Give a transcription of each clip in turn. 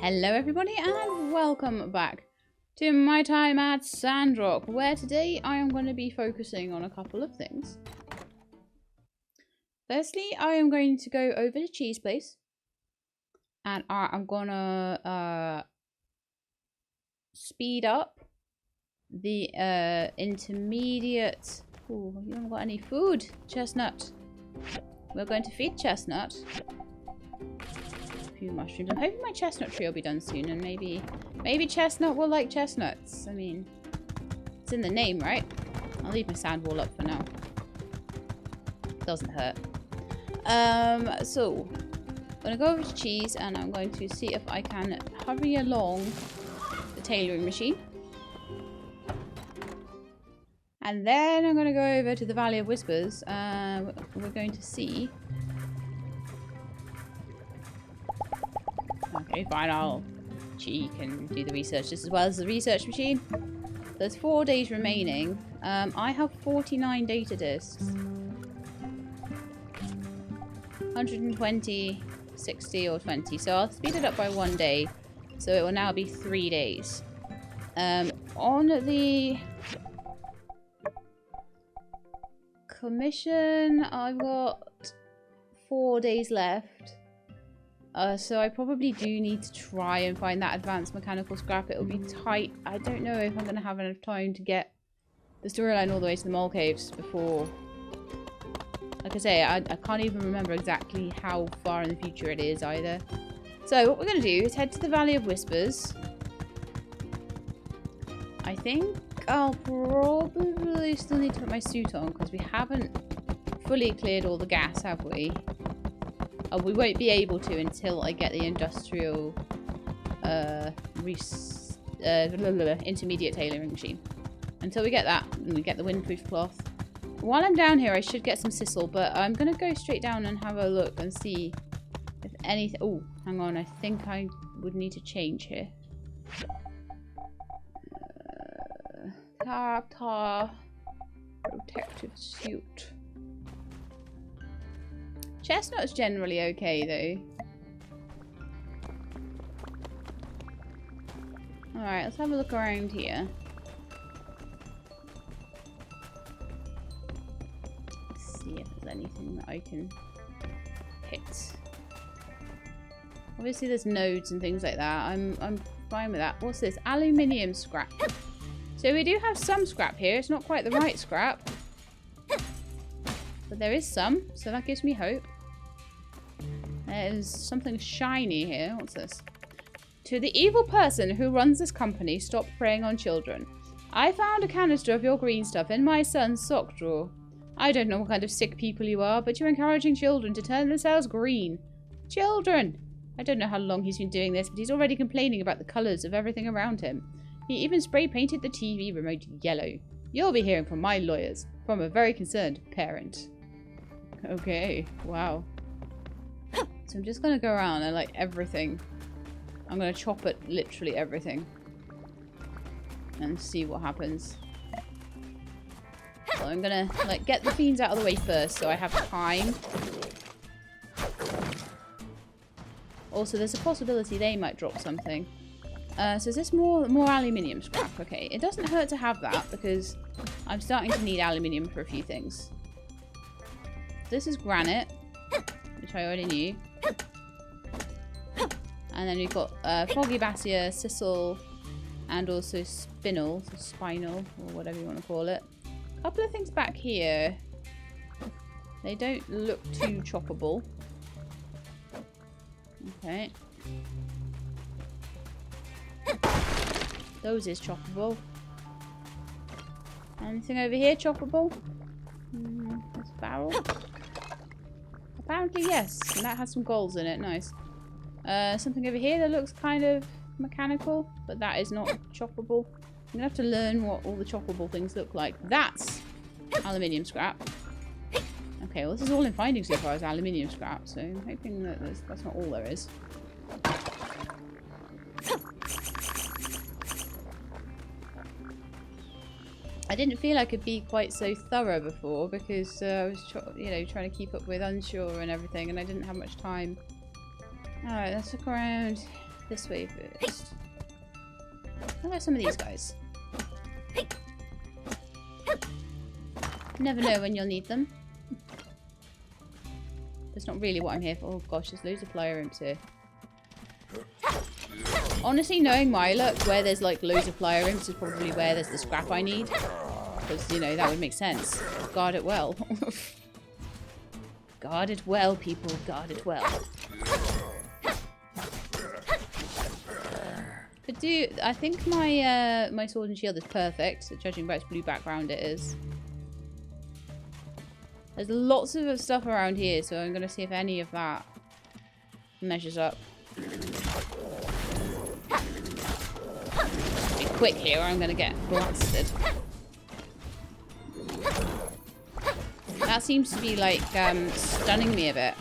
Hello everybody and welcome back to my time at Sandrock, where today I am going to be focusing on a couple of things. Firstly, I am going to go over to Cheese Place and I'm going to speed up the intermediate... Ooh, you haven't got any food, Chestnut. We're going to feed Chestnut a few mushrooms. I'm hoping my chestnut tree will be done soon, and maybe Chestnut will like chestnuts. I mean, it's in the name, right? I'll leave my sand wall up for now. Doesn't hurt. So I'm gonna go over to Cheese, and I'm going to see if I can hurry along the tailoring machine. And then I'm going to go over to the Valley of Whispers. We're going to see... Okay, fine, She can do the research just as well as the research machine. There's 4 days remaining. I have 49 data disks. 120, 60 or 20. So I'll speed it up by 1 day. So it will now be 3 days. On the... commission, I've got 4 days left, so I probably do need to try and find that advanced mechanical scrap. It'll be tight. I don't know if I'm going to have enough time to get the storyline all the way to the mole caves before, like I say, I can't even remember exactly how far in the future it is either. So what we're going to do is head to the Valley of Whispers. I think I'll probably still need to put my suit on because we haven't fully cleared all the gas, have we? Oh, we won't be able to until I get the industrial intermediate tailoring machine. Until we get that, and we get the windproof cloth. While I'm down here, I should get some sisal, but I'm going to go straight down and have a look and see if anything... Oh, hang on, I think I would need to change here. Character protective suit. Chestnut's generally okay though. Alright, let's have a look around here. Let's see if there's anything that I can hit. Obviously there's nodes and things like that. I'm fine with that. What's this? Aluminium scrap. So we do have some scrap here. It's not quite the right scrap. But there is some, so that gives me hope. There's something shiny here. What's this? To the evil person who runs this company, stop preying on children. I found a canister of your green stuff in my son's sock drawer. I don't know what kind of sick people you are, but you're encouraging children to turn themselves green. Children! I don't know how long he's been doing this, but he's already complaining about the colours of everything around him. He even spray painted the TV remote yellow. You'll be hearing from my lawyers, from a very concerned parent. Okay, wow. So I'm just going to go around and like everything. I'm going to chop at literally everything. And see what happens. So I'm going to like get the fiends out of the way first so I have time. Also, there's a possibility they might drop something. So is this more aluminium scrap? Okay, it doesn't hurt to have that because I'm starting to need aluminium for a few things. This is granite, which I already knew. And then we've got foggy bassia, sisal, and also spinel, so spinal, or whatever you want to call it. A couple of things back here. They don't look too choppable. Okay. Those is choppable. Anything over here choppable? That's a barrel. Apparently yes, and that has some goals in it. Nice. Something over here that looks kind of mechanical, but that is not choppable. I'm gonna have to learn what all the choppable things look like. That's aluminium scrap. Okay, well this is all in finding so far as aluminium scrap, so I'm hoping that that's not all there is. I didn't feel I could be quite so thorough before because I was, trying to keep up with Unsure and everything, and I didn't have much time. Alright, let's look around this way first. How about some of these guys? Never know when you'll need them. That's not really what I'm here for. Oh gosh, there's loads of flyer imps here. Honestly, knowing my luck, where there's like loads of flyer imps is probably where there's the scrap I need. Because, you know, that would make sense. Guard it well. Guard it well, people. Guard it well. Could do... I think my my sword and shield is perfect. So judging by its blue background, it is. There's lots of stuff around here, so I'm going to see if any of that measures up. Be quick here or I'm going to get blasted. That seems to be like stunning me a bit.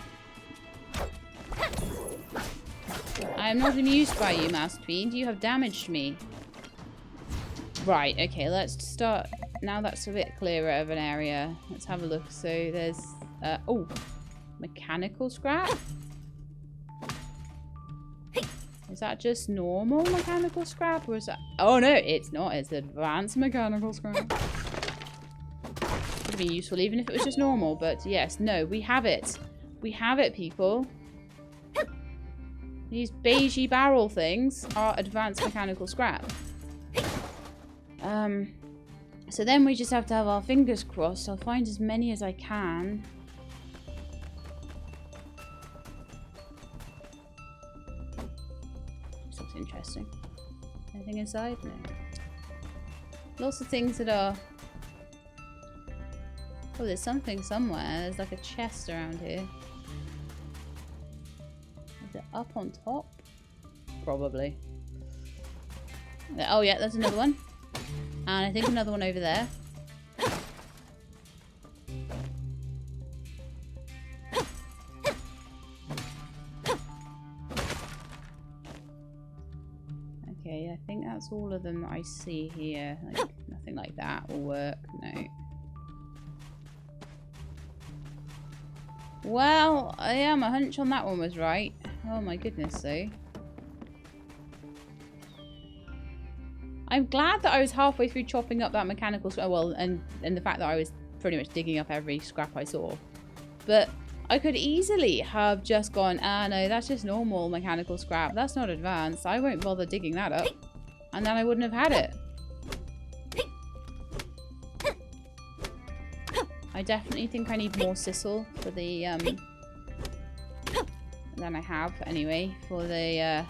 I am not amused by you, Masked Fiend. You have damaged me. Right, okay, let's start... Now that's a bit clearer of an area. Let's have a look. So there's... oh! Mechanical scrap? Is that just normal mechanical scrap? Or is that... Oh no, it's not. It's advanced mechanical scrap. Would be useful even if it was just normal. But yes, no, we have it. We have it, people. These beigey barrel things are advanced mechanical scrap. So then we just have to have our fingers crossed. I'll find as many as I can. This looks interesting. Anything inside? No. Lots of things that are... Oh, there's something somewhere. There's like a chest around here. Is it up on top? Probably. Oh yeah, there's another one. And I think another one over there. Okay, I think that's all of them that I see here. Like, nothing like that will work, no. Well, yeah, my hunch on that one was right. Oh my goodness, though. I'm glad that I was halfway through chopping up that mechanical scrap. Well, and the fact that I was pretty much digging up every scrap I saw. But I could easily have just gone, ah, no, that's just normal mechanical scrap. That's not advanced. I won't bother digging that up. And then I wouldn't have had it. I definitely think I need more sisal for the, than I have, anyway, for the,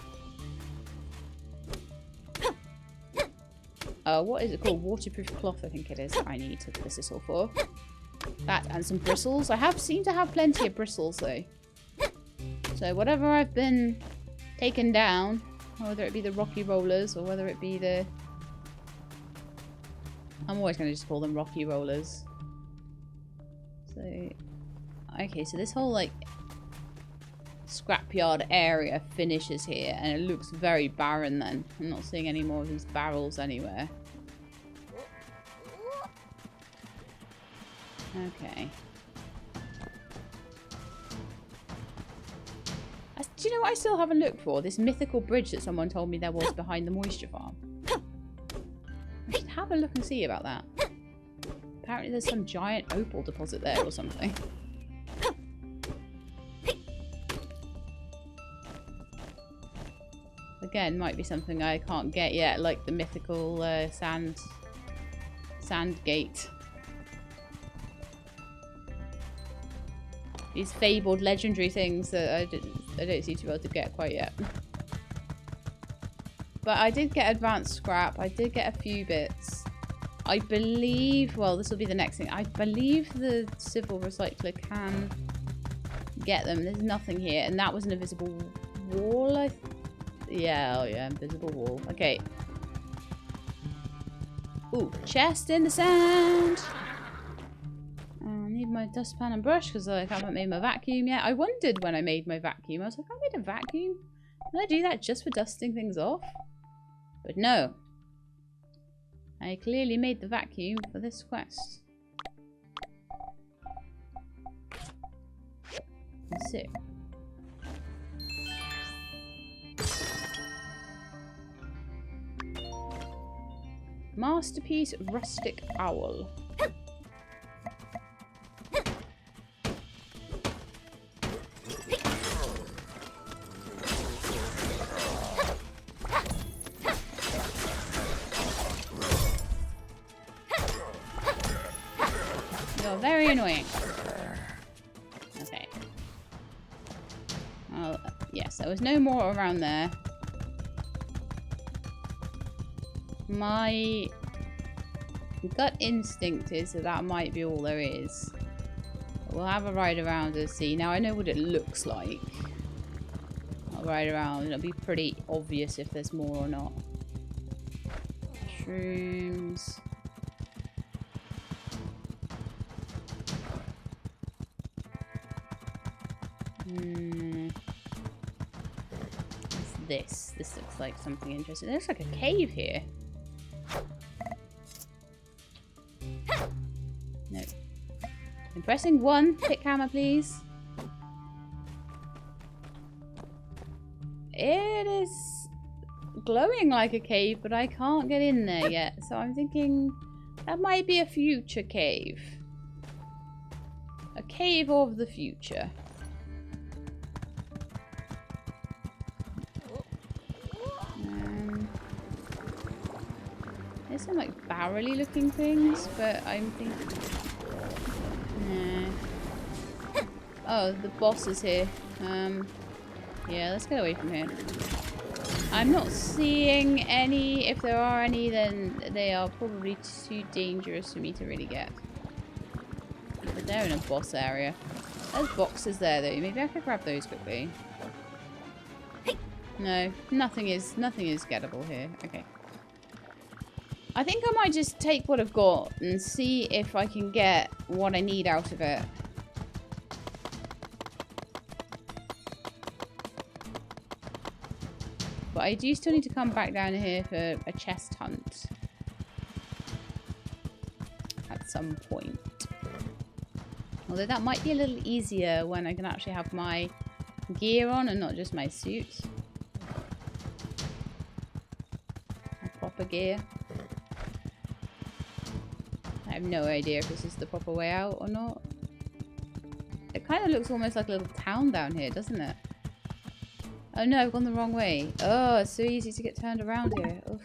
what is it called? Waterproof cloth, I think it is, that I need the sisal for. That and some bristles. I seem to have plenty of bristles, though. So whatever I've been taken down, whether it be the rocky rollers or whether it be the... I'm always going to just call them rocky rollers. So, okay, so this whole, like, scrapyard area finishes here, and it looks very barren then. I'm not seeing any more of these barrels anywhere. Okay. Do you know what I still haven't looked for? This mythical bridge that someone told me there was behind the moisture farm. I should have a look and see about that. Apparently there's some giant opal deposit there or something. Again, might be something I can't get yet, like the mythical sand gate. These fabled legendary things that I don't seem to be able to get quite yet. But I did get advanced scrap. I did get a few bits. I believe, well, this will be the next thing. I believe the civil recycler can get them. There's nothing here. And that was an invisible wall, yeah, oh yeah, invisible wall. Okay. Ooh, chest in the sand. I need my dustpan and brush because I haven't made my vacuum yet. I wondered when I made my vacuum. I was like, I made a vacuum? Did I do that just for dusting things off? But no. I clearly made the vacuum for this quest. So. Masterpiece rustic owl. You're very annoying. Okay. Well, yes, there was no more around there. My gut instinct is that that might be all there is. We'll have a ride around and see. Now I know what it looks like. I'll ride around and it'll be pretty obvious if there's more or not. Shrooms. What's this? This looks like something interesting. It looks like a cave here. No. I'm pressing 1. Pick hammer, please. It is glowing like a cave, but I can't get in there yet. So I'm thinking that might be a future cave. A cave of the future. There's some like barrel-y looking things, but I'm thinking... Nah. Oh, the boss is here. Yeah, let's get away from here. I'm not seeing any. If there are any, then they are probably too dangerous for me to really get. But they're in a boss area. There's boxes there though. Maybe I could grab those quickly. No, nothing is gettable here. Okay. I think I might just take what I've got and see if I can get what I need out of it. But I do still need to come back down here for a chest hunt. At some point. Although that might be a little easier when I can actually have my gear on and not just my suit. My proper gear. I have no idea if this is the proper way out or not. It kind of looks almost like a little town down here, doesn't it? Oh no, I've gone the wrong way. Oh, it's so easy to get turned around here. Oof.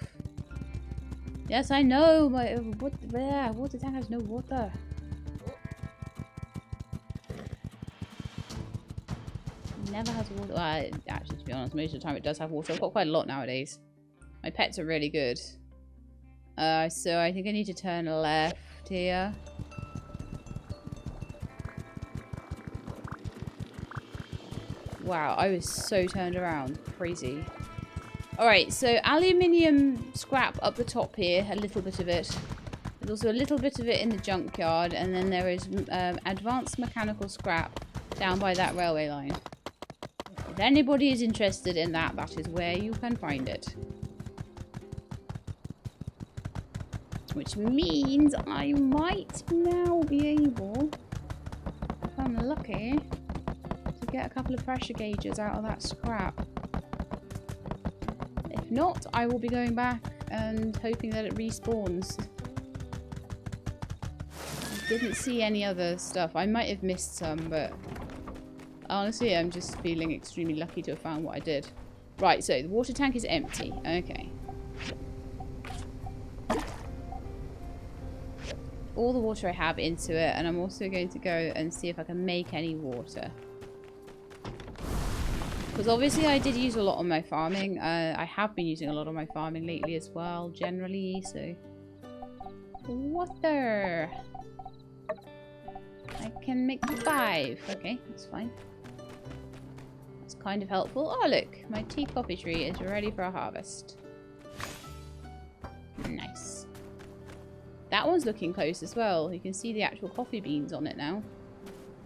Yes, I know. My water tank has no water. Never has water. Well, actually, to be honest, most of the time it does have water. I've got quite a lot nowadays. My pets are really good. So I think I need to turn left here. Wow, I was so turned around. Crazy. Alright, so aluminium scrap up the top here. A little bit of it. There's also a little bit of it in the junkyard. And then there is advanced mechanical scrap down by that railway line. If anybody is interested in that, that is where you can find it. Which means I might now be able, if I'm lucky, to get a couple of pressure gauges out of that scrap. If not, I will be going back and hoping that it respawns. I didn't see any other stuff. I might have missed some, but honestly, I'm just feeling extremely lucky to have found what I did. Right, so the water tank is empty. Okay. All the water I have into it, and I'm also going to go and see if I can make any water. Because obviously I did use a lot on my farming. I have been using a lot on my farming lately as well, generally, so... Water! I can make 5. Okay, that's fine. That's kind of helpful. Oh look, my tea coffee tree is ready for a harvest. Nice. That one's looking close as well. You can see the actual coffee beans on it now.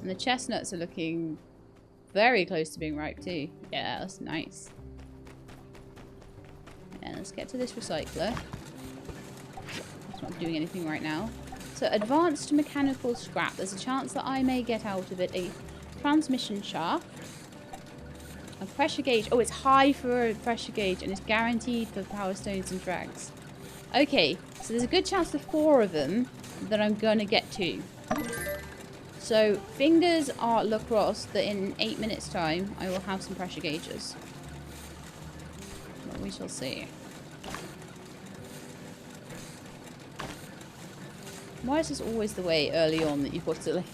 And the chestnuts are looking very close to being ripe too. Yeah, that's nice. And let's get to this recycler. It's not doing anything right now. So advanced mechanical scrap. There's a chance that I may get out of it a transmission shaft. A pressure gauge. Oh, it's high for a pressure gauge and it's guaranteed for power stones and drags. Okay, so there's a good chance for 4 of them that I'm going to get to. So, fingers are crossed that in 8 minutes' time, I will have some pressure gauges. But we shall see. Why is this always the way early on that you've got to, like,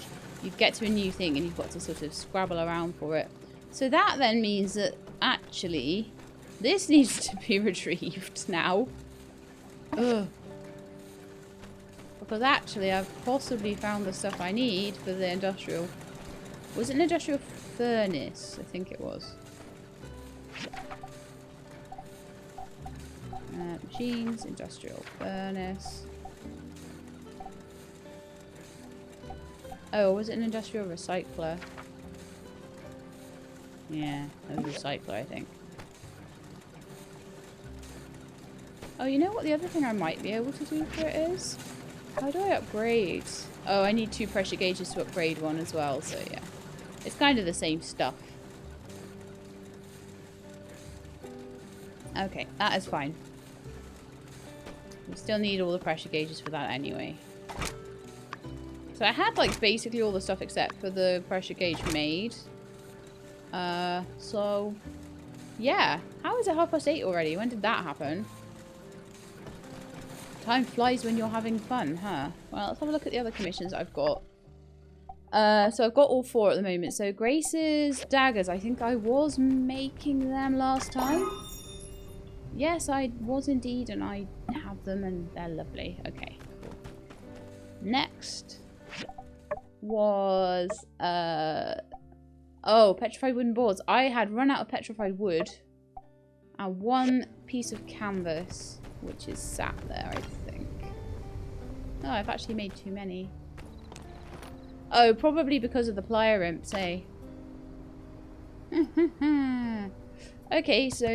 you get to a new thing and you've got to sort of scrabble around for it? So that then means that, actually, this needs to be retrieved now. Ugh. Because actually, I've possibly found the stuff I need for the industrial... Was it an industrial furnace? I think it was. Machines, industrial furnace. Oh, was it an industrial recycler? Yeah, a recycler, I think. Oh, you know what the other thing I might be able to do for it is? How do I upgrade? Oh, I need 2 pressure gauges to upgrade one as well, so yeah. It's kind of the same stuff. Okay, that is fine. We still need all the pressure gauges for that anyway. So I had, like, basically all the stuff except for the pressure gauge made. So... yeah. How is it 8:30 already? When did that happen? Time flies when you're having fun, huh? Well, let's have a look at the other commissions I've got. So I've got all 4 at the moment. So Grace's daggers, I think I was making them last time. Yes, I was indeed, and I have them, and they're lovely. Okay, cool. Next was, oh, petrified wooden boards. I had run out of petrified wood and 1 piece of canvas, which is sat there, I think. Oh, I've actually made too many. Oh, probably because of the plier imps, eh? Okay, so,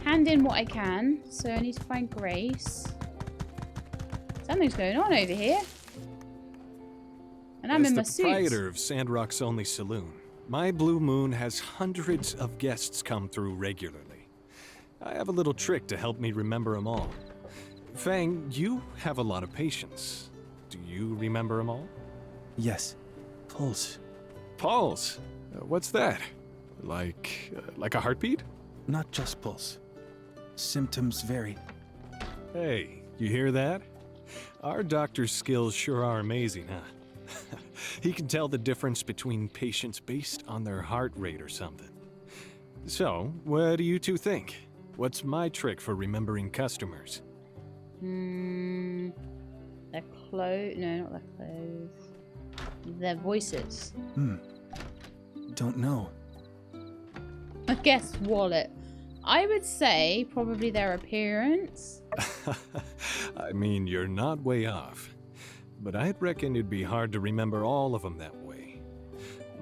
hand in what I can. So I need to find Grace. Something's going on over here. And I'm in my suit. As the proprietor of Sandrock's only saloon, my Blue Moon has hundreds of guests come through regularly. I have a little trick to help me remember them all. Fang, you have a lot of patience. Do you remember them all? Yes. Pulse. Pulse? What's that? Like a heartbeat? Not just pulse. Symptoms vary. Hey, you hear that? Our doctor's skills sure are amazing, huh? He can tell the difference between patients based on their heart rate or something. So, what do you two think? What's my trick for remembering customers? Their clothes. No, not their clothes. Their voices. Don't know. I guess wallet. I would say probably their appearance. I mean, you're not way off. But I'd reckon it'd be hard to remember all of them that way.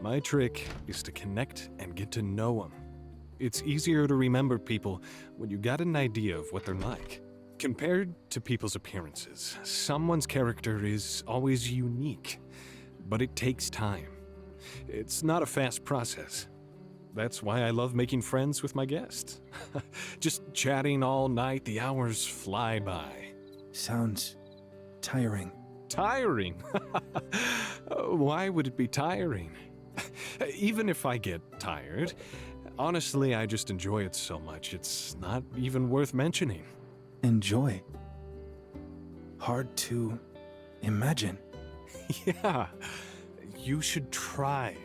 My trick is to connect and get to know them. It's easier to remember people when you got an idea of what they're like. Compared to people's appearances, someone's character is always unique, but it takes time. It's not a fast process. That's why I love making friends with my guests. Just chatting all night, the hours fly by. Sounds tiring. Tiring? Why would it be tiring? Even if I get tired, honestly, I just enjoy it so much, it's not even worth mentioning. Enjoy. Hard to imagine. Yeah, you should try.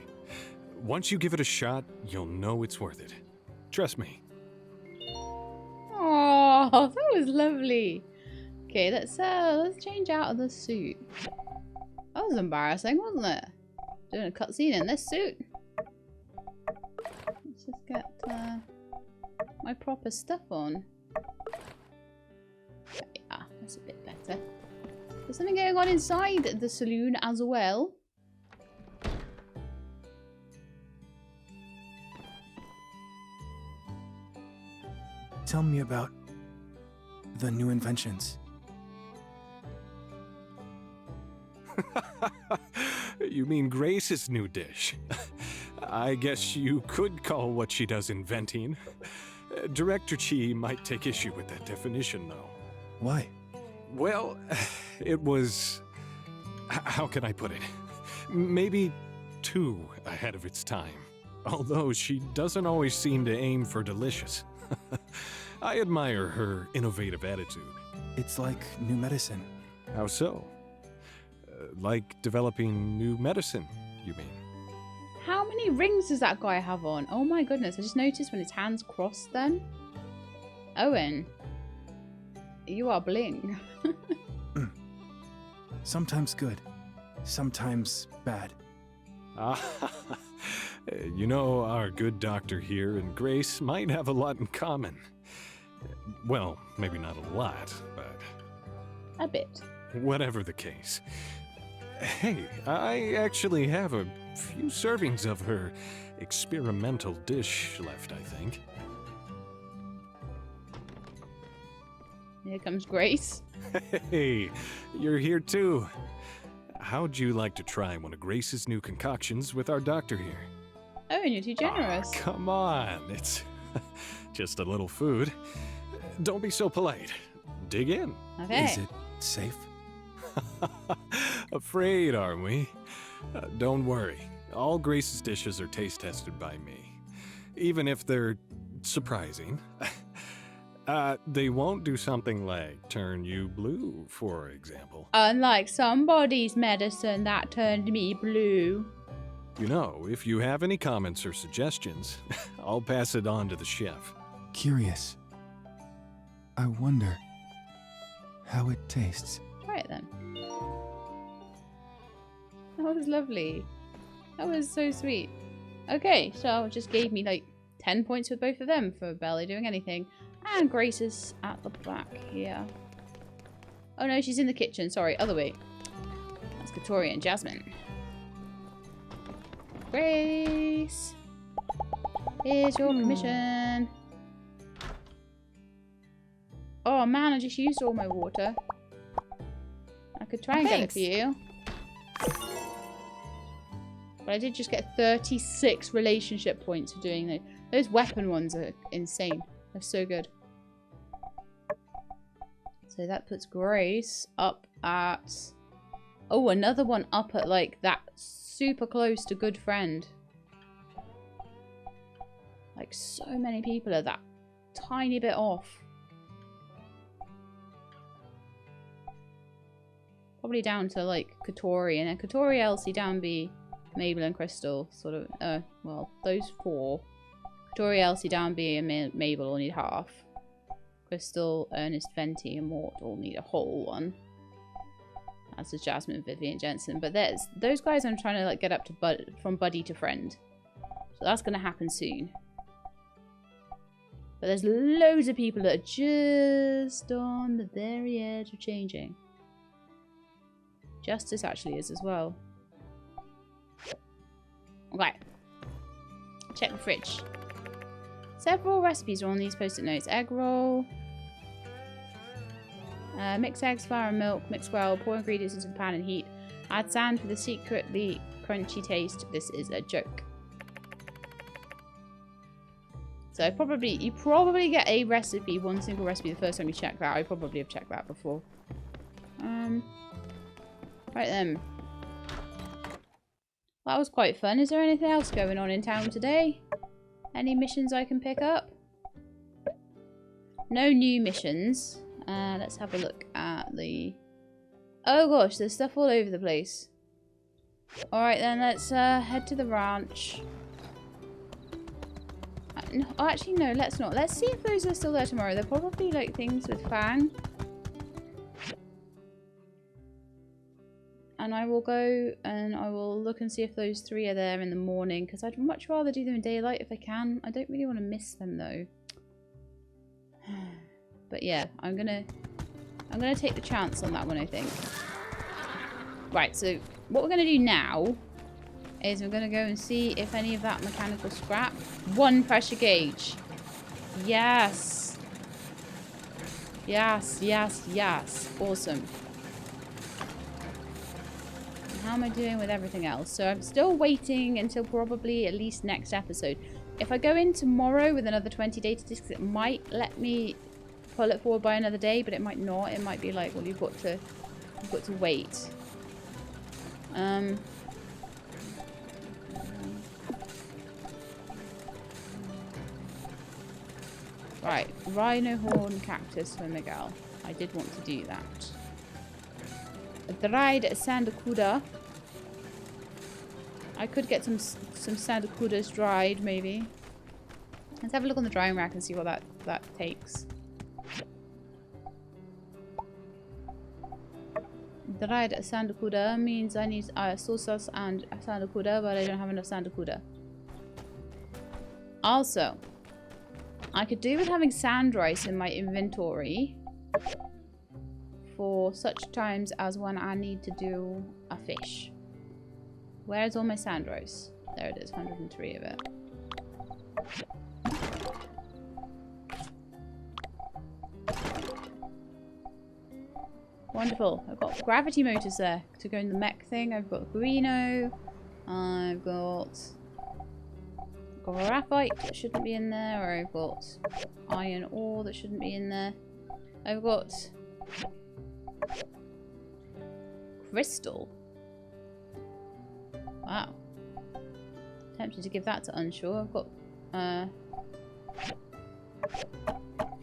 Once you give it a shot, you'll know it's worth it. Trust me. Oh, that was lovely. Okay, let's change out of the suit. That was embarrassing, wasn't it? Doing a cutscene in this suit. Let's just get my proper stuff on. Yeah, that's a bit better. There's something going on inside the saloon as well. Tell me about the new inventions. You mean Grace's new dish? I guess you could call what she does inventing. Director Chi might take issue with that definition, though. Why? Well, it was... How can I put it? Maybe too ahead of its time. Although she doesn't always seem to aim for delicious. I admire her innovative attitude. It's like new medicine. How so? Like developing new medicine, you mean? How many rings does that guy have on? Oh my goodness, I just noticed when his hands crossed then. Owen, you are bling. Sometimes good, sometimes bad. Ah, you know, our good doctor here and Grace might have a lot in common. Well, maybe not a lot, but... A bit. Whatever the case. Hey, I actually have a few servings of her experimental dish left, I think. Here comes Grace. Hey, you're here too. How'd you like to try one of Grace's new concoctions with our doctor here? Oh, and you're too generous. Ah, come on, it's just a little food. Don't be so polite. Dig in. Okay. Is it safe? Afraid, are we? Don't worry. All Grace's dishes are taste tested by me. Even if they're surprising. They won't do something like turn you blue, for example. Unlike somebody's medicine that turned me blue. You know, if you have any comments or suggestions, I'll pass it on to the chef. Curious. I wonder how it tastes. Try it then. That was lovely. That was so sweet. Okay, so it just gave me like 10 points with both of them for barely doing anything. And Grace is at the back here. Oh no, she's in the kitchen. Sorry, other way. That's Victoria and Jasmine. Grace! Here's your commission. Oh man, I just used all my water. I could try and get it for you. But I did just get 36 relationship points for doing those. Those weapon ones are insane. They're so good. So that puts Grace up at... Oh, another one up at like that super close to good friend. Like so many people are that tiny bit off. Probably down to like Katori, and then Katori, Elsie, Danby, Mabel and Crystal sort of, well, those four. Katori, Elsie, Danby and Mabel all need half. Crystal, Ernest, Venti and Mort all need a whole one. As does Jasmine, Vivian, Jensen. But there's those guys I'm trying to like get up to from buddy to friend. So that's going to happen soon. But there's loads of people that are just on the very edge of changing. Justice actually is as well. Okay. Check the fridge. Several recipes are on these post-it notes. Egg roll. Mix eggs, flour and milk. Mix well. Pour ingredients into the pan and heat. Add sand for the secretly crunchy taste. This is a joke. So you probably get a recipe, one single recipe the first time you check that. I probably have checked that before. Right then. That was quite fun. Is there anything else going on in town today? Any missions I can pick up? No new missions. Let's have a look at the... Oh gosh, there's stuff all over the place. Alright then, let's head to the ranch. No, actually no, let's not. Let's see if those are still there tomorrow. They're probably like things with Fang. And I will go and I will look and see if those three are there in the morning, because I'd much rather do them in daylight if I can. I don't really want to miss them though. But yeah, I'm gonna take the chance on that one, I think. Right, so what we're gonna do now is we're gonna go and see if any of that mechanical scrap. 1 pressure gauge. Yes. Yes, yes, yes. Awesome. How am I doing with everything else? So I'm still waiting until probably at least next episode If I go in tomorrow with another 20 data disks, it might let me pull it forward by another day, but it might not. It might be like, well, you've got to wait. Right, rhino horn cactus for Miguel. I did want to do that. A dried sandakuda. I could get some sandakudas dried, maybe. Let's have a look on the drying rack and see what that takes. Dried sandakuda means I need sauce and sandakuda, but I don't have enough sandakuda. Also, I could do with having sand rice in my inventory for such times as when I need to do a fish. Where's all my sand rice? There it is, 103 of it. Wonderful. I've got gravity motors there to go in the mech thing. I've got Greeno. I've got graphite that shouldn't be in there. Or I've got iron ore that shouldn't be in there. I've got crystal. Wow. Tempted to give that to Unsure. I've got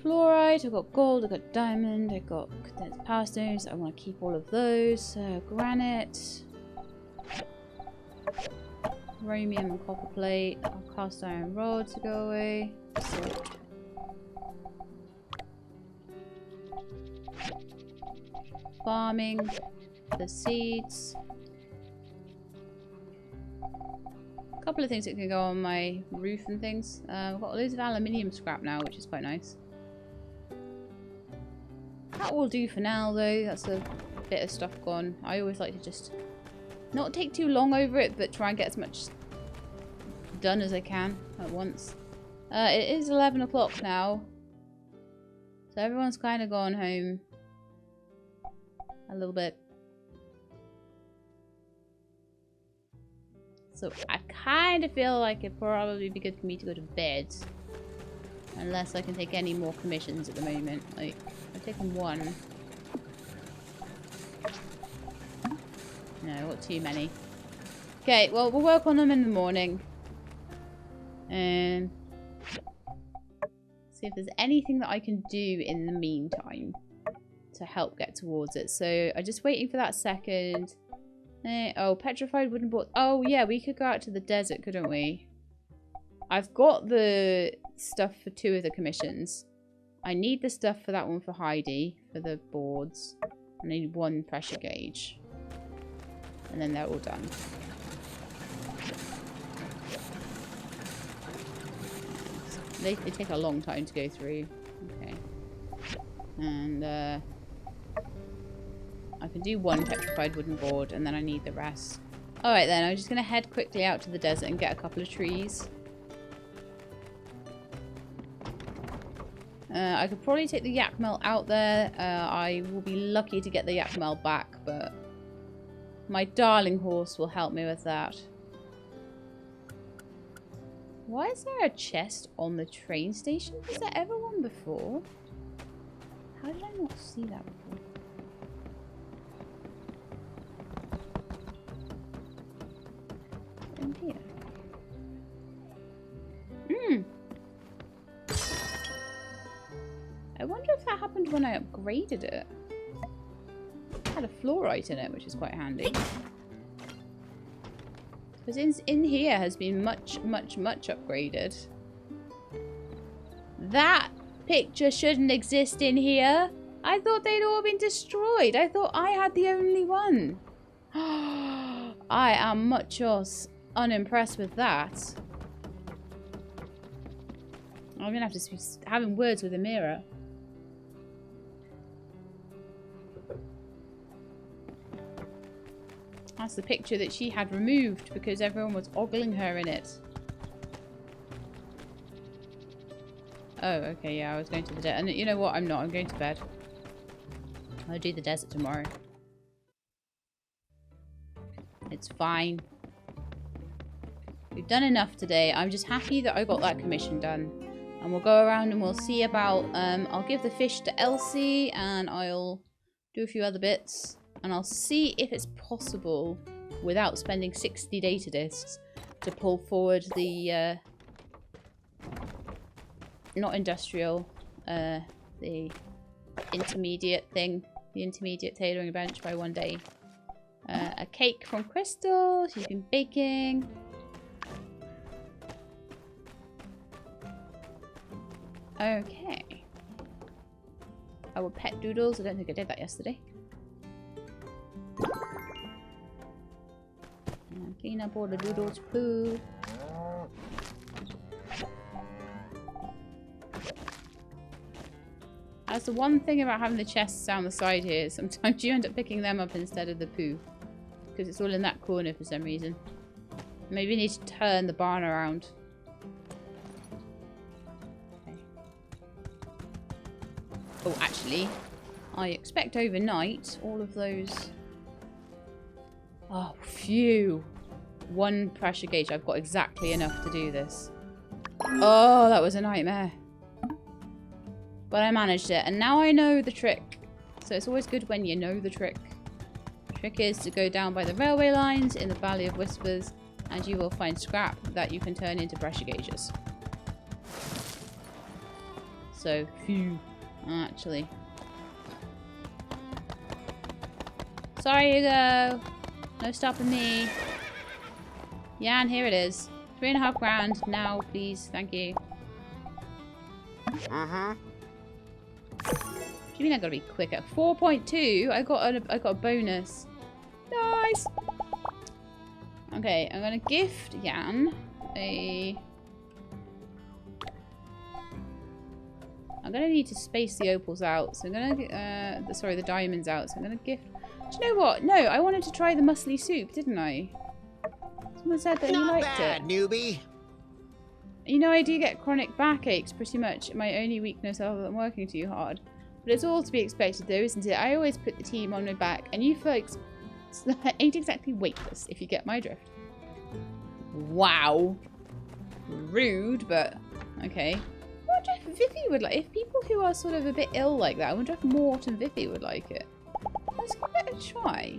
fluorite, I've got gold, I've got diamond, I've got condensed power stones. I want to keep all of those. Granite, chromium and copper plate. I'll cast iron rod to go away. Salt. Farming, the seeds. A couple of things that can go on my roof and things. I've got loads of aluminium scrap now, which is quite nice. That will do for now, though. That's a bit of stuff gone. I always like to just not take too long over it, but try and get as much done as I can at once. It is 11 o'clock now, so everyone's kind of gone home a little bit. So I kind of feel like it'd probably be good for me to go to bed. Unless I can take any more commissions at the moment. Like, I've taken one. No, I've got too many. Okay, well, we'll work on them in the morning. And see if there's anything that I can do in the meantime to help get towards it. So I'm just waiting for that second. Oh, petrified wooden board. Oh, yeah, we could go out to the desert, couldn't we? I've got the stuff for 2 of the commissions. I need the stuff for that one for Heidi, for the boards. I need 1 pressure gauge. And then they're all done. They take a long time to go through. Okay. And, I can do 1 petrified wooden board, and then I need the rest. Alright then, I'm just going to head quickly out to the desert and get a couple of trees. I could probably take the yak melt out there. I will be lucky to get the yak melt back, but my darling horse will help me with that. Why is there a chest on the train station? Was there ever one before? How did I not see that before? In here. I wonder if that happened when I upgraded it. It had a fluorite in it, which is quite handy. Because in here has been much upgraded. That picture shouldn't exist in here. I thought they'd all been destroyed. I thought I had the only one. I am much unimpressed with that. I'm going to have to be having words with Amira. That's the picture that she had removed because everyone was ogling her in it. Oh, okay, yeah, I was going to the desert. And you know what? I'm not. I'm going to bed. I'll do the desert tomorrow. It's fine. We've done enough today. I'm just happy that I got that commission done. And we'll go around and we'll see about... I'll give the fish to Elsie and I'll do a few other bits. And I'll see if it's possible, without spending 60 data disks, to pull forward the... not industrial, the intermediate thing. The intermediate tailoring bench by 1 day. A cake from Crystal. She's been baking. Okay. I will pet Doodles. I don't think I did that yesterday. And clean up all the Doodles' poo. That's the one thing about having the chests down the side here. Sometimes you end up picking them up instead of the poo. Because it's all in that corner for some reason. Maybe we need to turn the barn around. Okay. Oh, actually, I expect overnight all of those... Oh, phew. 1 pressure gauge. I've got exactly enough to do this. Oh, that was a nightmare. But I managed it, and now I know the trick. So it's always good when you know the trick. The trick is to go down by the railway lines in the Valley of Whispers, and you will find scrap that you can turn into pressure gauges. So, phew. Actually. Sorry, Hugo. No stopping me. Yeah, and here it is. 3.5 grand now, please. Thank you. Uh-huh. What do you mean I gotta be quicker? 4.2? I got a bonus. Nice! Okay, I'm gonna gift Jan a... I'm gonna need to space the opals out, so I'm gonna... sorry, the diamonds out, so I'm gonna gift... Do you know what? No, I wanted to try the muesli soup, didn't I? Someone said that you liked it. Newbie. You know, I do get chronic backaches, pretty much my only weakness other than working too hard. But it's all to be expected though, isn't it? I always put the team on my back, and you folks ain't exactly weightless, if you get my drift. Wow. Rude, but okay. I wonder if Vivi would like... If people who are sort of a bit ill like that, I wonder if Mort and Vivi would like it. Let's give it a try.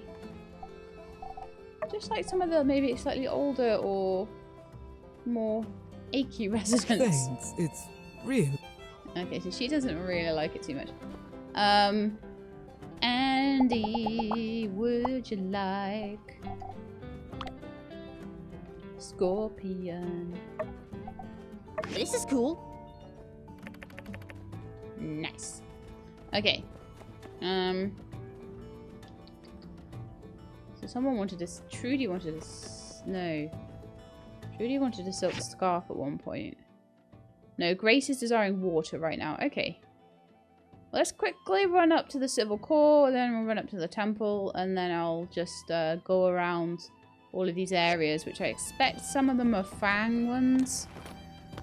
Just like some of the maybe slightly older or more achy residents. Thanks, it's real. Okay, so she doesn't really like it too much. Andy, would you like scorpion? This is cool. Nice. Okay. So someone wanted this. Trudy wanted this. No. Trudy wanted a silk scarf at one point. No, Grace is desiring water right now. Okay. Let's quickly run up to the Civil Core, then we'll run up to the temple, and then I'll just go around all of these areas, which I expect some of them are Fang ones.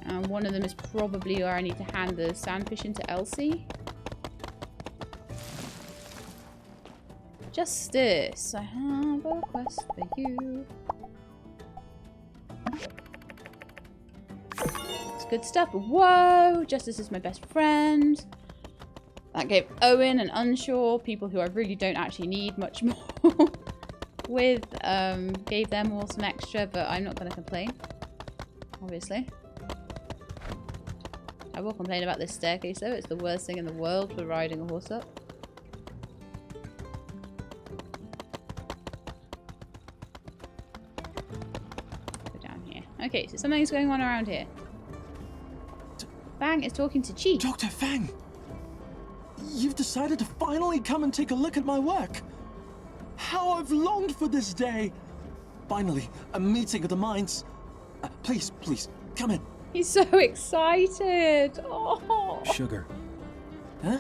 And one of them is probably where I need to hand the sandfish into Elsie. Justice, I have a quest for you. It's good stuff. Whoa! Justice is my best friend. That gave Owen and Unsure, people who I really don't actually need much more with, gave them all some extra, but I'm not going to complain. Obviously. I will complain about this staircase though. It's the worst thing in the world for riding a horse up. Go down here. Okay, so something's going on around here. Fang is talking to Chi. Dr. Fang! You've decided to finally come and take a look at my work. How I've longed for this day. Finally, a meeting of the minds. Please, come in. He's so excited. Oh. Sugar. Huh?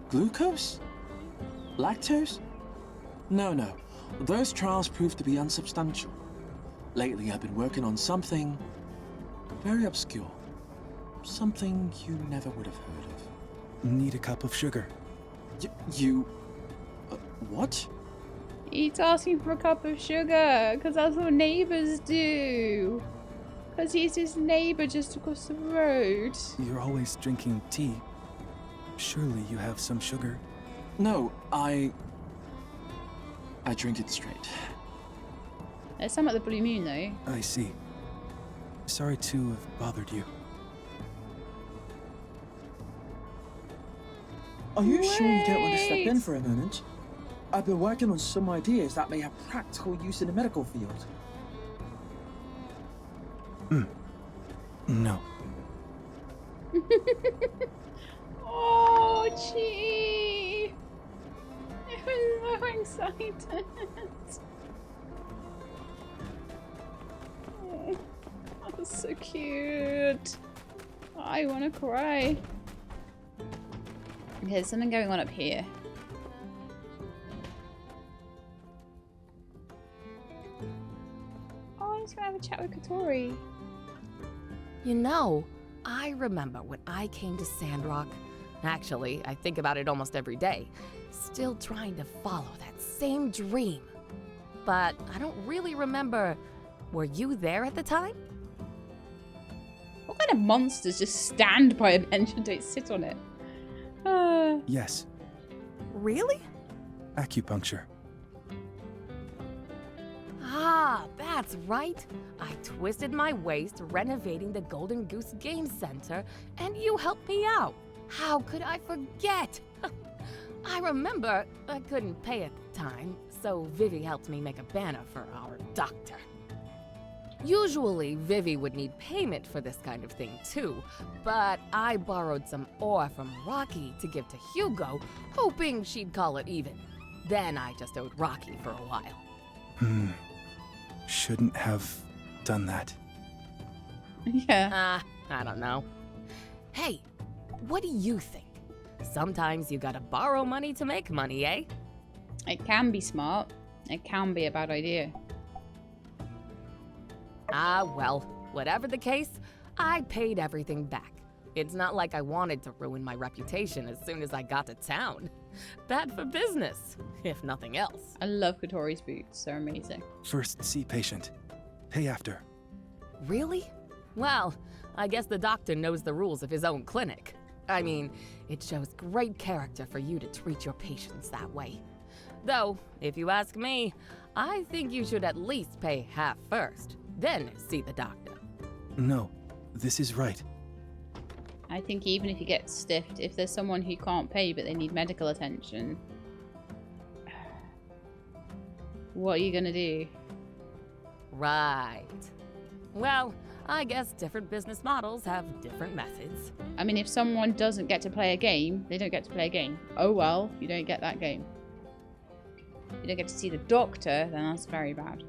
Glucose? Lactose? No. Those trials proved to be unsubstantial. Lately, I've been working on something very obscure. Something you never would have heard of. Need a cup of sugar. You... what? He's asking for a cup of sugar, because that's what neighbours do. Because he's his neighbour just across the road. You're always drinking tea. Surely you have some sugar. No, I drink it straight. There's some at the Blue Moon, though. I see. Sorry to have bothered you. Are you sure you don't want to step in Wait. for a moment? I've been working on some ideas that may have practical use in the medical field. No. Oh, gee. I'm so excited. Oh, that was so cute. I want to cry. Okay, there's something going on up here. Oh, I'm just gonna have a chat with Katori. You know, I remember when I came to Sandrock. Actually, I think about it almost every day. Still trying to follow that same dream. But I don't really remember. Were you there at the time? What kind of monsters just stand by a bench and don't sit on it? Yes. Really? Acupuncture. Ah, that's right. I twisted my waist renovating the Golden Goose Game Center, and you helped me out. How could I forget? I remember I couldn't pay at the time, so Vivi helped me make a banner for our doctor. Usually, Vivi would need payment for this kind of thing too, but I borrowed some ore from Rocky to give to Hugo, hoping she'd call it even. Then I just owed Rocky for a while. Shouldn't have done that. Yeah. I don't know. Hey, what do you think? Sometimes you gotta borrow money to make money, eh? It can be smart. It can be a bad idea. Well, whatever the case, I paid everything back. It's not like I wanted to ruin my reputation as soon as I got to town. Bad for business, if nothing else. I love Katori's boots. They're amazing. First, see patient. Pay after. Really? Well, I guess the doctor knows the rules of his own clinic. I mean, it shows great character for you to treat your patients that way. Though, if you ask me, I think you should at least pay half first, then see the doctor. No, this is right. I think even if you get stiffed, if there's someone who can't pay but they need medical attention, what are you gonna do? Right. Well, I guess different business models have different methods. I mean, if someone doesn't get to play a game, they don't get to play a game. Oh well, you don't get that game. You don't get to see the doctor, then that's very bad.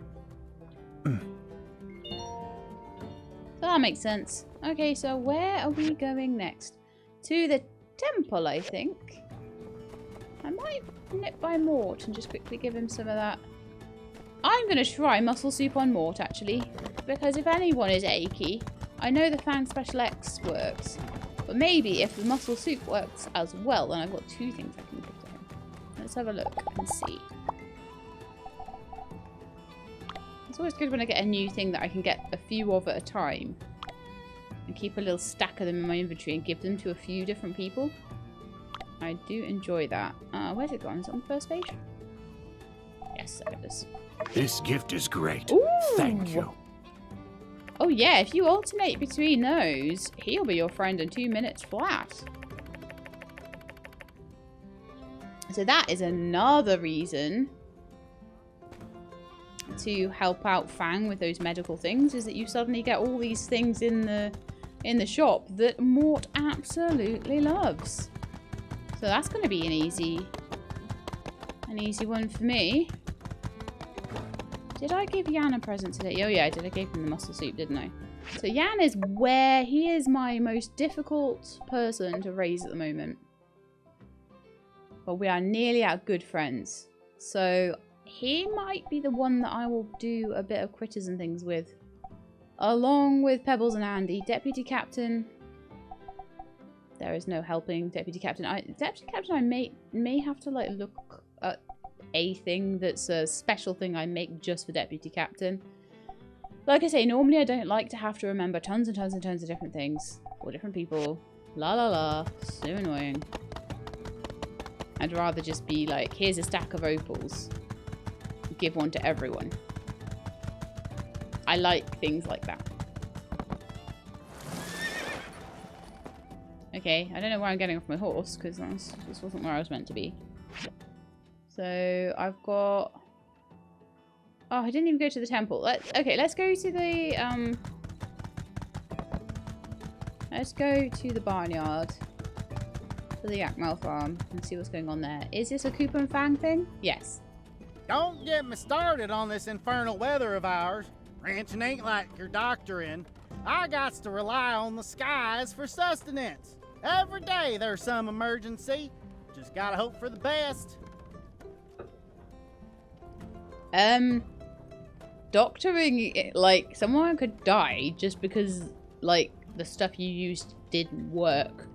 So that makes sense. Okay, so where are we going next? To the temple, I think. I might nip by Mort and just quickly give him some of that. I'm going to try muscle soup on Mort, actually. Because if anyone is achy, I know the Fang Special X works. But maybe if the muscle soup works as well, then I've got two things I can give to him. Let's have a look and see. It's always good when I get a new thing that I can get a few of at a time. And keep a little stack of them in my inventory and give them to a few different people. I do enjoy that. Where's it gone? Is it on the first page? Yes, there it is. This gift is great. Ooh. Thank you. Oh yeah, if you alternate between those, he'll be your friend in 2 minutes flat. So that is another reason to help out Fang with those medical things, is that you suddenly get all these things in the shop that Mort absolutely loves. So that's going to be an easy one for me. Did I give Yan a present today? Oh yeah, I did. I gave him the muscle soup, didn't I? So Yan is he is my most difficult person to raise at the moment. But we are nearly out good friends. So he might be the one that I will do a bit of critters and things with. Along with Pebbles and Andy. Deputy Captain. There is no helping Deputy Captain. Deputy Captain I may have to like look at a thing that's a special thing I make just for Deputy Captain. Like I say, normally I don't like to have to remember tons and tons and tons of different things. Or different people. La la la. So annoying. I'd rather just be like, here's a stack of opals. Give one to everyone. I like things like that. Okay, I don't know where I'm getting off my horse, because this wasn't where I was meant to be. So, I've got... Oh, I didn't even go to the temple. Okay, let's go to the, Let's go to the barnyard. To the Yakmel farm and see what's going on there. Is this a Koopa and Fang thing? Yes. Don't get me started on this infernal weather of ours. Ranching ain't like your doctoring. I got to rely on the skies for sustenance. Every day there's some emergency. Just gotta hope for the best. Doctoring, like, someone could die just because, like, the stuff you used didn't work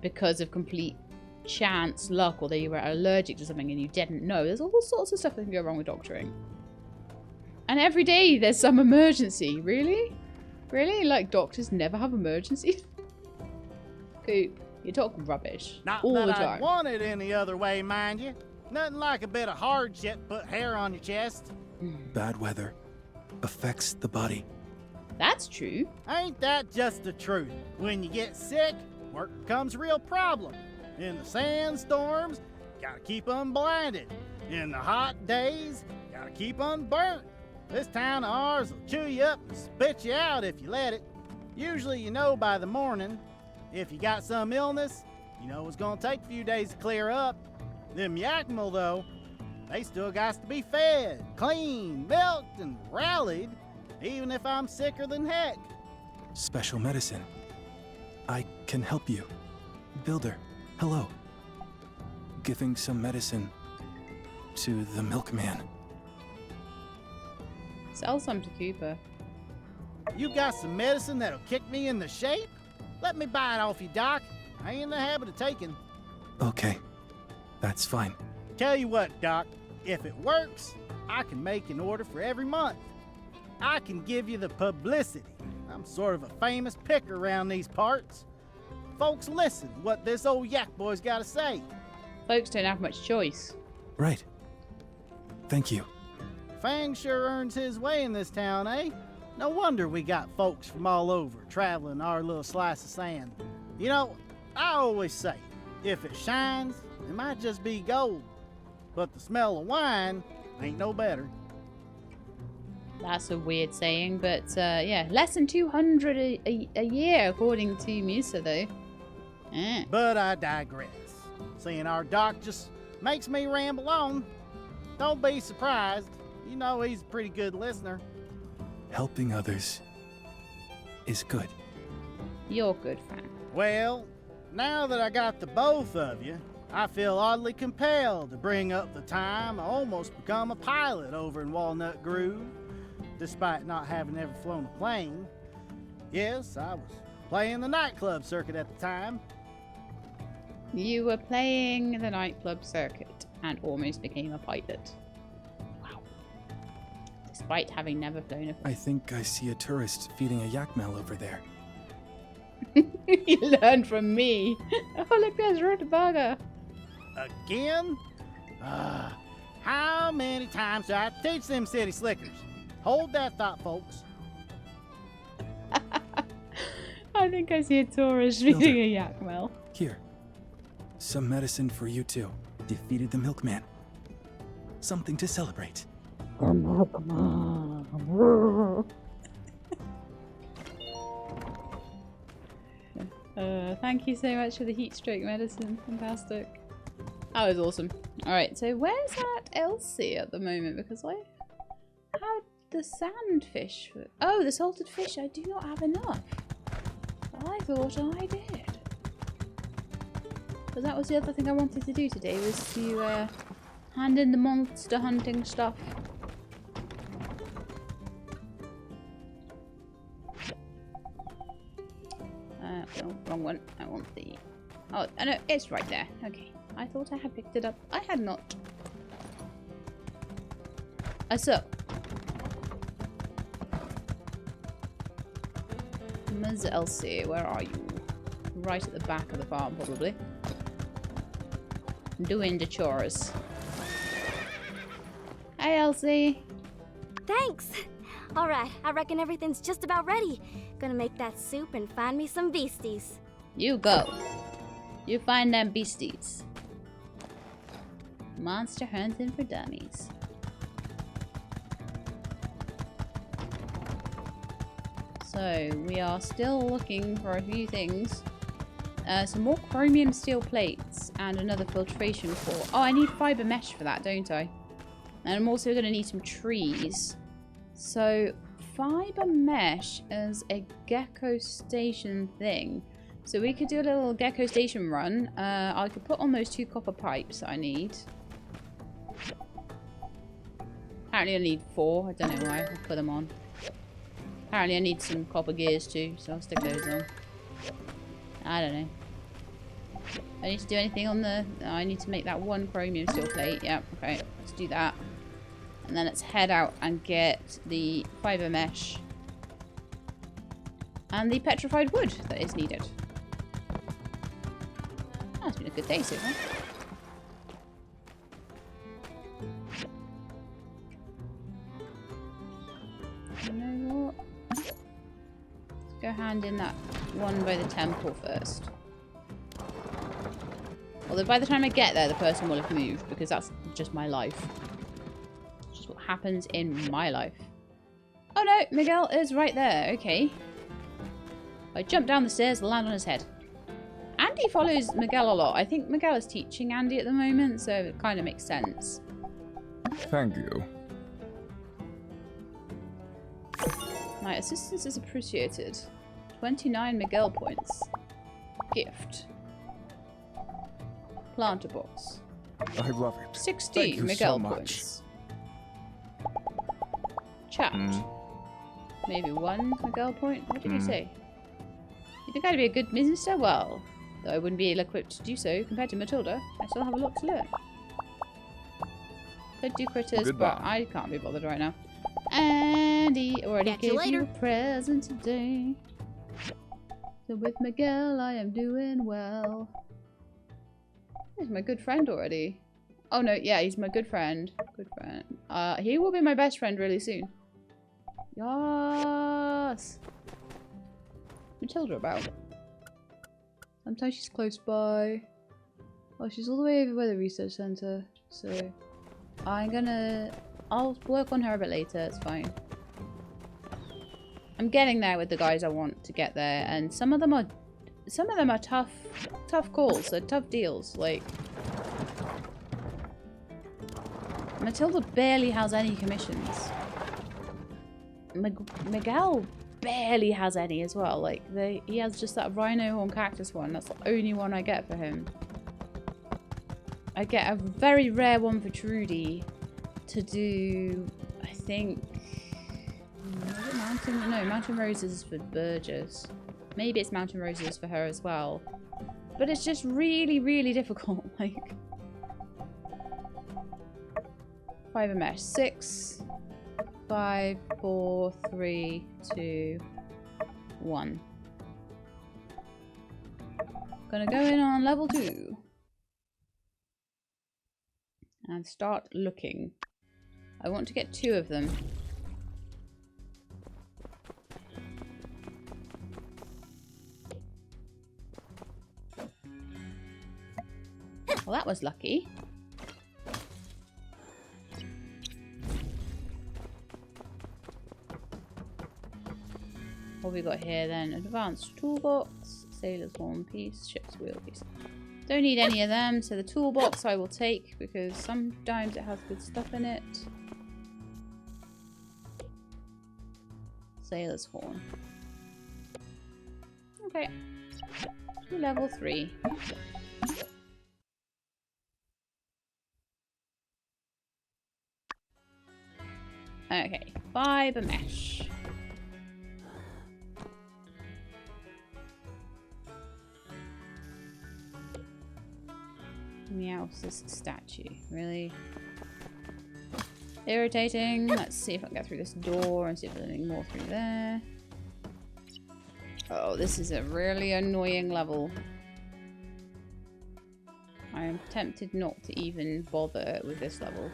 because of complete chance, luck, or that you were allergic to something and you didn't know. There's all sorts of stuff that can go wrong with doctoring. And every day there's some emergency. Really? Really? Like, doctors never have emergencies? Coop, you talk rubbish. Not all that the time. I'd want it any other way, mind you. Nothing like a bit of hardship put hair on your chest. Bad weather affects the body. That's true. Ain't that just the truth? When you get sick, work becomes a real problem. In the sandstorms, gotta keep unblinded. In the hot days, gotta keep unburnt. This town of ours will chew you up and spit you out if you let it. Usually you know by the morning. If you got some illness, you know it's gonna take a few days to clear up. Them Yakmel, though, they still got to be fed, cleaned, milked, and rallied, even if I'm sicker than heck. Special medicine. I can help you. Builder, hello. Giving some medicine to the milkman. Sell some to Cooper. You got some medicine that'll kick me in the shape? Let me buy it off you, Doc. I ain't in the habit of taking. Okay, that's fine. Tell you what, Doc, if it works, I can make an order for every month. I can give you the publicity. I'm sort of a famous picker around these parts. Folks listen to what this old yak boy's got to say. Folks don't have much choice. Right. Thank you. Fang sure earns his way in this town, eh? No wonder we got folks from all over traveling our little slice of sand. You know, I always say, if it shines, it might just be gold. But the smell of wine ain't no better. That's a weird saying, but yeah, less than 200 a year according to Musa, though. But I digress. Seeing our doc just makes me ramble on. Don't be surprised. You know he's a pretty good listener. Helping others is good. You're good, Fang. Well, now that I got the both of you, I feel oddly compelled to bring up the time I almost become a pilot over in Walnut Grove, despite not having ever flown a plane. Yes, I was playing the nightclub circuit at the time. You were playing the nightclub circuit and almost became a pilot. Wow. Despite having never flown a plane. I think I see a tourist feeding a yakmel over there. You learned from me. Oh, look, there's Rutabaga. Again? How many times do I have to teach them city slickers? Hold that thought, folks. I think I see a tourist feeding a yakmel. Here. Some medicine for you too. Defeated the milkman. Something to celebrate. Thank you so much for the heat stroke medicine. Fantastic. That was awesome. Alright, so where's that Elsie at the moment? Because I had the sandfish. Oh, the salted fish. I do not have enough. I thought I did. But that was the other thing I wanted to do today, was to hand in the monster hunting stuff. No, wrong one. I want the... Oh, no, it's right there. Okay. I thought I had picked it up. I had not. What's up? Ms. Elsie, where are you? Right at the back of the farm, probably. Doing the chores. Hi, Elsie. Thanks. All right, I reckon everything's just about ready. Gonna make that soup and find me some beasties. You go. You find them beasties. Monster hunting for dummies. So, we are still looking for a few things. Some more chromium steel plates and another filtration core. Oh, I need fiber mesh for that, don't I? And I'm also going to need some trees. So, fiber mesh is a gecko station thing. So we could do a little gecko station run. I could put on those 2 copper pipes that I need. Apparently I need 4. I don't know why. I'll put them on. Apparently I need some copper gears too, so I'll stick those on. I don't know. I need to do anything on the... I need to make that 1 chromium steel plate. Yep, okay. Let's do that. And then let's head out and get the fiber mesh. And the petrified wood that is needed. Oh, it's been a good day so far. You know what? Let's go hand in that one by the temple first. Although by the time I get there, the person will have moved, because that's just my life. It's just what happens in my life. Oh no, Miguel is right there. Okay. If I jump down the stairs, I'll land on his head. Andy follows Miguel a lot. I think Miguel is teaching Andy at the moment, so it kind of makes sense. Thank you. My assistance is appreciated. 29 Miguel points. Gift. Planter box. I love it. 16 Thank you Miguel so much. points. Chat. Maybe 1 Miguel point? What did you say? You think I'd be a good minister? Well, though I wouldn't be ill-equipped to do so compared to Matilda, I still have a lot to learn. Could do critters, Goodbye. but I can't be bothered right now. Andy already Catch you gave later. you a present today. So with Miguel, I am doing well. He's my good friend already. Oh no, yeah, he's my good friend. Good friend. He will be my best friend really soon. Yes. Matilda about? Sometimes she's close by. Oh, she's all the way over by the research center. So I'll work on her a bit later. It's fine. I'm getting there with the guys I want to get there, and some of them are tough calls. They're tough deals. Like Matilda barely has any commissions. Miguel barely has any as well. Like he has just that rhino horn cactus one. That's the only one I get for him. I get a very rare one for Trudy to do. I think. Mountain Roses for Burgess. Maybe it's Mountain Roses for her as well. But it's just really, really difficult. Like fiber mesh. 6, 5, 4, 3, 2, 1. Gonna go in on level 2. And start looking. I want to get 2 of them. Well, that was lucky. What we got here then? Advanced toolbox, sailor's one piece, ship's wheel piece. Don't need any of them, so the toolbox I will take because sometimes it has good stuff in it. Sailor's horn. Okay. To level 3. Okay, fiber mesh. Meows's statue, really? irritating. Let's see if I can get through this door and see if there's anything more through there. Oh, this is a really annoying level. I am tempted not to even bother with this level.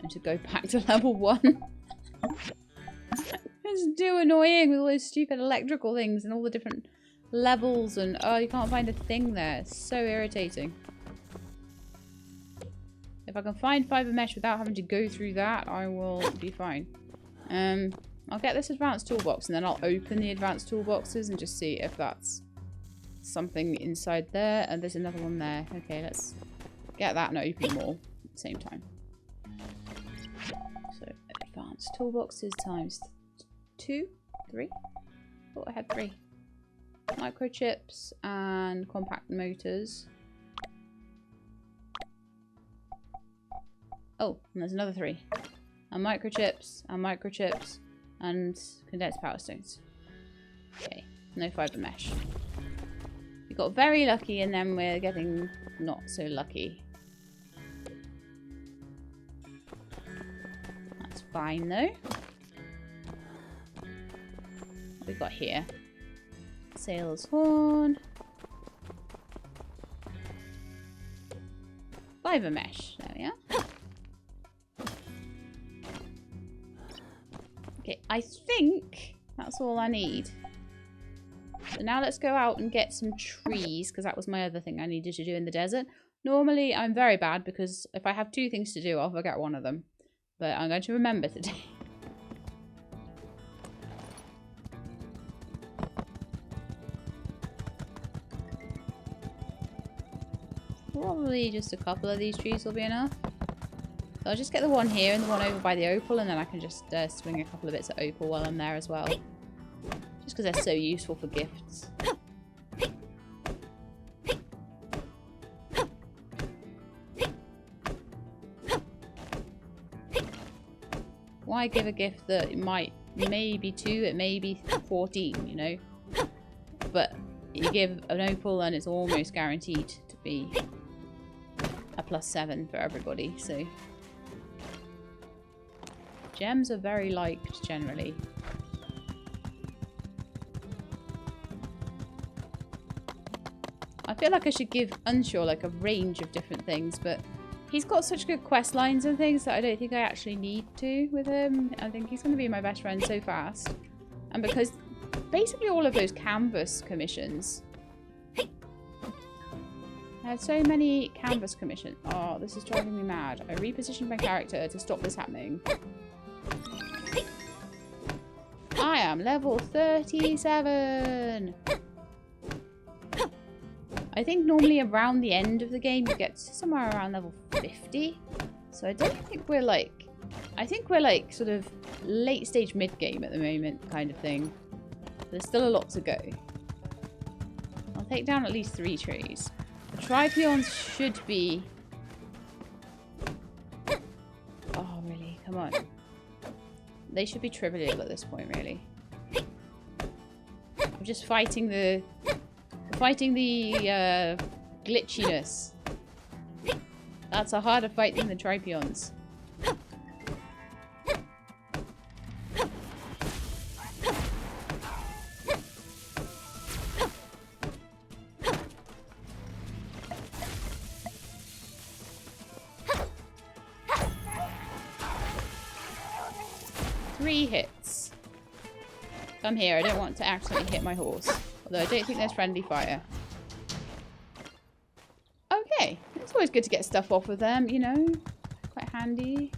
And to go back to level 1. It's too annoying with all those stupid electrical things and all the different levels and oh, you can't find a thing there. It's so irritating. If I can find fiber mesh without having to go through that, I will be fine. I'll get this advanced toolbox and then I'll open the advanced toolboxes and just see if that's something inside there. And there's another one there. Okay, let's get that and open them all at the same time. So, advanced toolboxes times 2, 3. Oh, I had 3. Microchips and compact motors. Oh, and there's another 3. And microchips and condensed power stones. Okay, no fiber mesh. We got very lucky and then we're getting not so lucky. That's fine though. What we got here? Sailor's horn. Fiber mesh. There we are. Okay, I think that's all I need. So now let's go out and get some trees, because that was my other thing I needed to do in the desert. Normally, I'm very bad, because if I have 2 things to do, I'll forget one of them. But I'm going to remember today. Probably just a couple of these trees will be enough. So I'll just get the one here and the one over by the opal, and then I can just swing a couple of bits of opal while I'm there as well. Just because they're so useful for gifts. Why give a gift that it might maybe 2, it may be 14, you know? But you give an opal and it's almost guaranteed to be a +7 for everybody, so... Gems are very liked, generally. I feel like I should give Unsure like a range of different things, but he's got such good quest lines and things that I don't think I actually need to with him. I think he's going to be my best friend so fast. And because basically all of those canvas commissions... I had so many canvas commissions. Oh, this is driving me mad. I repositioned my character to stop this happening. I am level 37! I think normally around the end of the game you get somewhere around level 50. So I don't think we're like... I think we're like sort of late stage mid game at the moment kind of thing. There's still a lot to go. I'll take down at least 3 trees. The Tripions should be... Oh really? Come on. They should be trivial at this point, really. I'm just fighting the glitchiness. That's a harder fight than the Tripions. Hits. Come here, I don't want to accidentally hit my horse. Although I don't think there's friendly fire. Okay, it's always good to get stuff off of them, you know. Quite handy.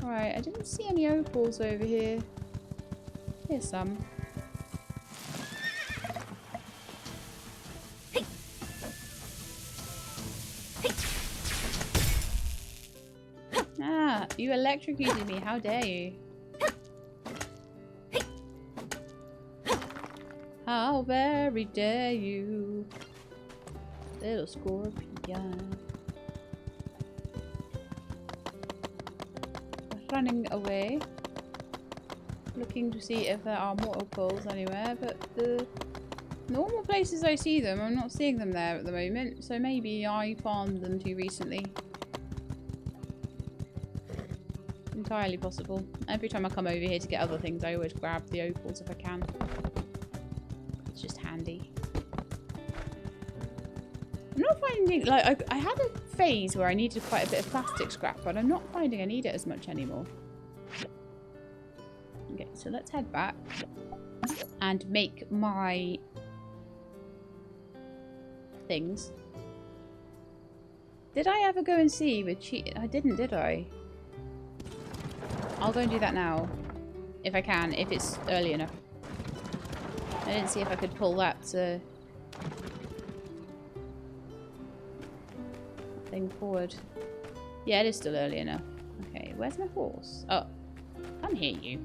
Alright, I didn't see any opals over here. Here's some. Ah, you electrocuted me, how dare you? How very dare you, little scorpion. Running away, looking to see if there are more opals anywhere, but the normal places I see them, I'm not seeing them there at the moment, so maybe I farmed them too recently. entirely possible. Every time I come over here to get other things, I always grab the opals if I can. It's just handy. I'm not finding, like, I had a phase where I needed quite a bit of plastic scrap, but I'm not finding I need it as much anymore. Okay, so let's head back and make my things. Did I ever go and see with cheat? I didn't, did I? I'll go and do that now. If I can, if it's early enough. I didn't see if I could pull that thing forward. Yeah, it is still early enough. Okay, where's my horse? Oh, come here, you.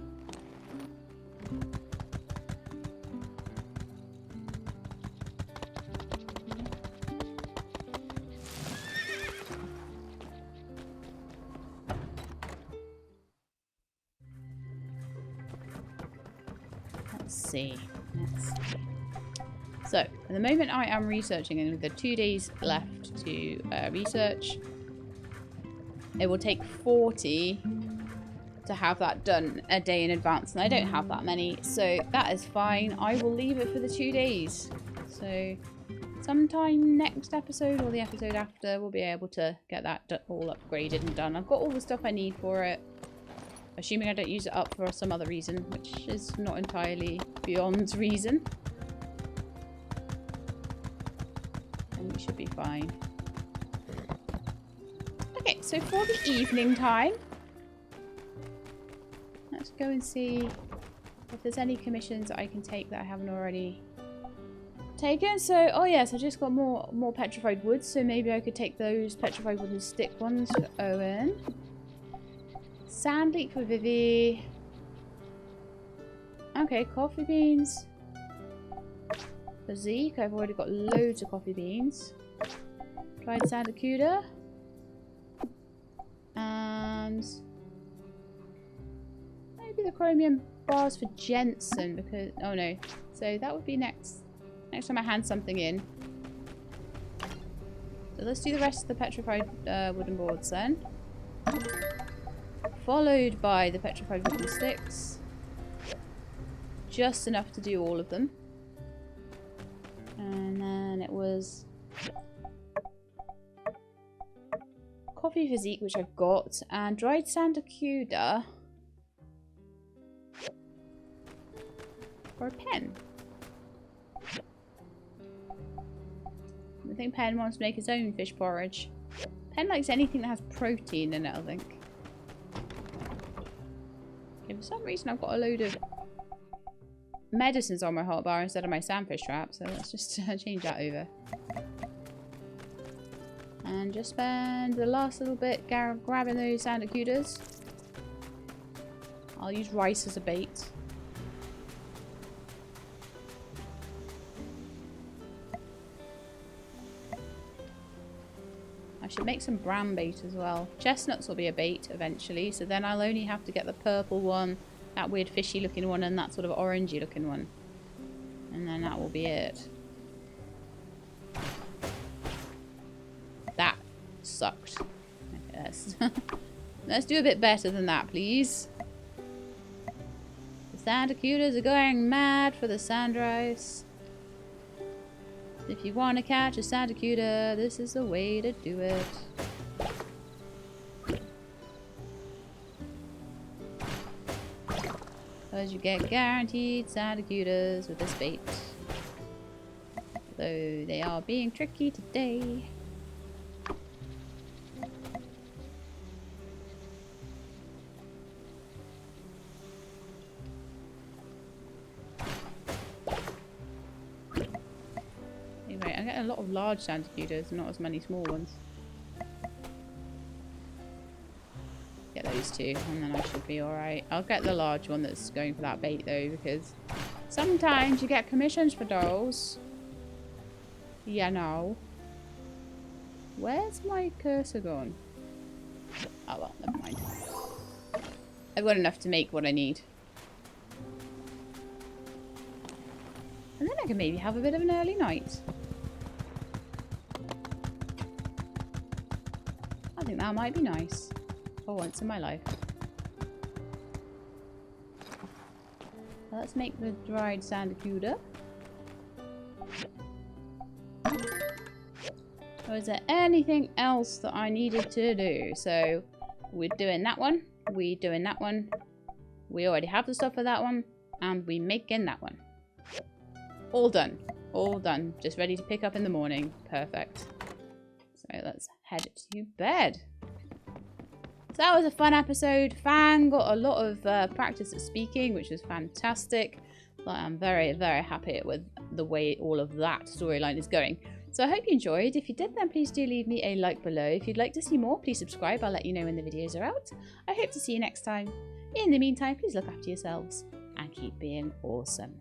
Let's see. So, at the moment I am researching, and with the 2 days left to research, it will take 40 to have that done a day in advance, and I don't have that many, so that is fine. I will leave it for the 2 days. So, sometime next episode or the episode after, we'll be able to get that all upgraded and done. I've got all the stuff I need for it. Assuming I don't use it up for some other reason, which is not entirely beyond reason. And we should be fine. Okay, so for the evening time, let's go and see if there's any commissions that I can take that I haven't already taken. So, oh yes, I just got more petrified woods, so maybe I could take those petrified wooden stick ones for Owen. Sand leek for Vivi. Okay, coffee beans. For Zeke, I've already got loads of coffee beans. Dried sandacuda. And maybe the chromium bars for Jensen, because oh no. So that would be next time I hand something in. So let's do the rest of the petrified wooden boards then. Followed by the petrified wooden sticks. Just enough to do all of them. And then it was coffee physique, which I've got, and dried sandacuda for a pen. I think Pen wants to make his own fish porridge. Pen likes anything that has protein in it, I think. Okay, for some reason I've got a load of medicines on my hotbar instead of my sandfish trap, so let's just change that over. And just spend the last little bit grabbing those sandacudas. I'll use rice as a bait. I should make some bran bait as well. Chestnuts will be a bait eventually, so then I'll only have to get the purple one, that weird fishy looking one, and that sort of orangey looking one. And then that will be it. That sucked. Okay, let's do a bit better than that, please. The sandacudas are going mad for the sand rice. If you want to catch a sandacuda, this is the way to do it. Because you get guaranteed sandacudas with this bait. Though they are being tricky today. Anyway, I'm getting a lot of large sandacudas, not as many small ones. Get those two, and then I should be alright. I'll get the large one that's going for that bait though, because sometimes you get commissions for those. Yeah, no. Where's my cursor gone? Oh well, never mind. I've got enough to make what I need. And then I can maybe have a bit of an early night. I think that might be nice. For once in my life. let's make the dried sandacuda. Or is there anything else that I needed to do? So we're doing that one. We're doing that one. We already have the stuff for that one. And we're making that one. All done. All done. Just ready to pick up in the morning. Perfect. So let's head to bed. So that was a fun episode. Fang got a lot of practice at speaking, which was fantastic. But I'm very, very happy with the way all of that storyline is going. So I hope you enjoyed. If you did, then please do leave me a like below. If you'd like to see more, please subscribe. I'll let you know when the videos are out. I hope to see you next time. In the meantime, please look after yourselves and keep being awesome.